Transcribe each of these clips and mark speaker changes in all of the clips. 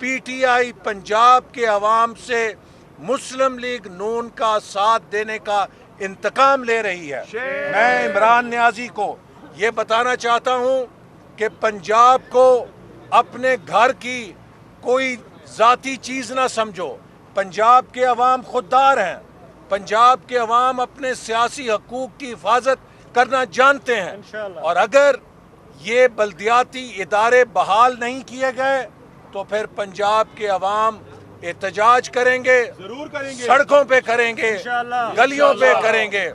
Speaker 1: P T I Punjab کے عوام سے مسلم لیگ نون کا ساتھ دینے کا انتقام لے رہی ہے۔ میں عمران نیازی کو یہ بتانا چاہتا ہوں کہ پنجاب کو اپنے گھر کی کوئی ذاتی چیز نہ سمجھو۔ پنجاب کے عوام خوددار ہیں، پنجاب کے عوام اپنے سیاسی حقوق کی حفاظت کرنا جانتے ہیں، اور اگر یہ بلدیاتی ادارے بحال نہیں کیے گئے تو پھر پنجاب کے عوام احتجاج کریں گے، سڑکوں پہ کریں گے، گلیوں پہ کریں گے،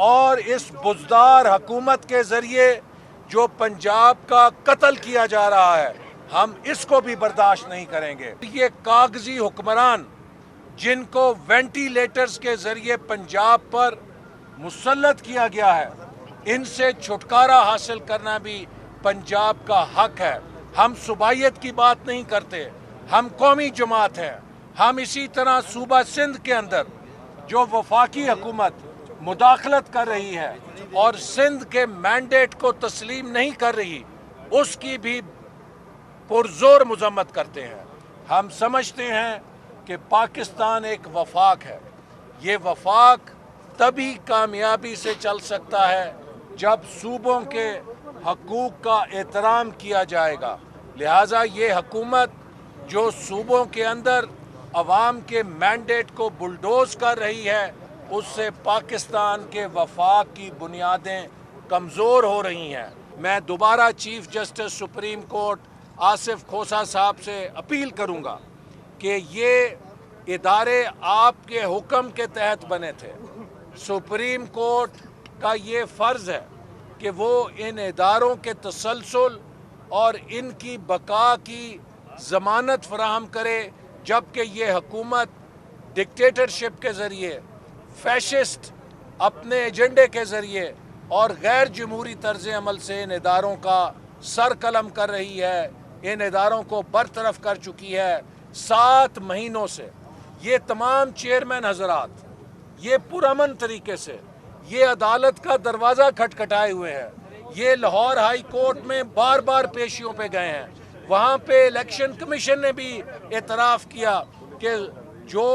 Speaker 1: اور اس بزدار حکومت کے ذریعے جو پنجاب کا قتل کیا جا رہا ہے ہم اس کو بھی برداشت نہیں کریں گے۔ یہ کاغذی حکمران جن کو وینٹیلیٹرز کے ذریعے پنجاب پر مسلط کیا گیا ہے، ان سے چھٹکارا حاصل کرنا بھی پنجاب کا حق ہے۔ ہم صوبائیت کی بات نہیں کرتے، ہم قومی جماعت ہیں۔ ہم اسی طرح صوبہ سندھ کے اندر جو وفاقی حکومت مداخلت کر رہی ہے اور سندھ کے مینڈیٹ کو تسلیم نہیں کر رہی، اس کی بھی پرزور مذمت کرتے ہیں۔ ہم سمجھتے ہیں کہ پاکستان ایک وفاق ہے، یہ وفاق تبھی کامیابی سے چل سکتا ہے جب صوبوں کے حقوق کا احترام کیا جائے گا۔ لہٰذا یہ حکومت جو صوبوں کے اندر عوام کے مینڈیٹ کو بلڈوز کر رہی ہے، اس سے پاکستان کے وفاق کی بنیادیں کمزور ہو رہی ہیں۔ میں دوبارہ chief justice supreme court Asif Khosa صاحب سے اپیل کروں گا کہ یہ ادارے آپ کے حکم کے تحت بنے تھے۔ سپریم کورٹ کا یہ فرض ہے کہ وہ ان اداروں کے تسلسل اور ان کی بقا کی ضمانت فراہم کرے، جبکہ یہ حکومت ڈکٹیٹرشپ کے ذریعے، فیشسٹ اپنے ایجنڈے کے ذریعے اور غیر جمہوری طرز عمل سے ان اداروں کا سر قلم کر رہی ہے، ان اداروں کو برطرف کر چکی ہے۔ 7 مہینوں سے یہ تمام چیئرمین حضرات یہ پرامن طریقے سے یہ عدالت کا دروازہ کھٹکھٹائے ہوئے ہیں، یہ لاہور ہائی کورٹ میں بار بار پیشیوں پہ گئے ہیں، وہاں پہ الیکشن کمیشن نے بھی اعتراف کیا کہ جو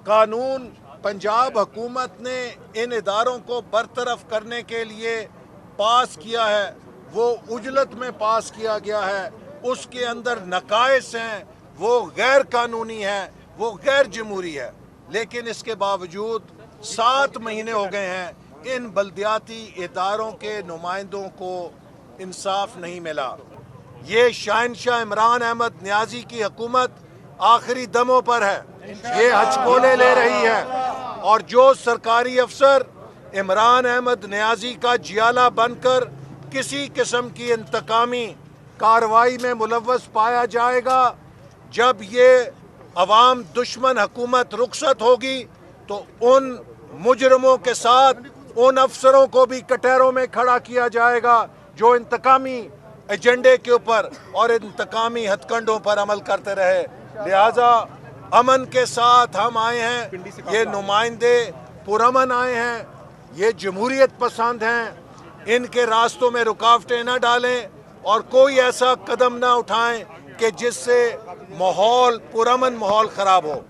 Speaker 1: قانون پنجاب حکومت نے ان اداروں کو برطرف کرنے کے لیے پاس کیا ہے وہ عجلت میں پاس کیا گیا ہے، اس کے اندر نقائص ہیں، وہ غیر قانونی ہے، وہ غیر جمہوری ہے، لیکن اس کے باوجود 7 مہینے ہو گئے ہیں ان بلدیاتی اداروں کے نمائندوں کو انصاف نہیں ملا۔ یہ شہنشاہ عمران احمد نیازی کی حکومت آخری دموں پر ہے، یہ ہچکولے لے رہی ہے، اور جو سرکاری افسر عمران احمد نیازی کا جیالہ بن کر کسی قسم کی انتقامی کارروائی میں ملوث پایا جائے گا، جب یہ عوام دشمن حکومت رخصت ہوگی تو ان مجرموں کے ساتھ ان افسروں کو بھی کٹہروں میں کھڑا کیا جائے گا جو انتقامی ایجنڈے کے اوپر اور انتقامی ہتھ کنڈوں پر عمل کرتے رہے۔ لہٰذا امن کے ساتھ ہم آئے ہیں، یہ نمائندے پرامن آئے ہیں، یہ جمہوریت پسند ہیں، ان کے راستوں میں رکاوٹیں نہ ڈالیں اور کوئی ایسا قدم نہ اٹھائیں کہ جس سے پرامن ماحول خراب ہو۔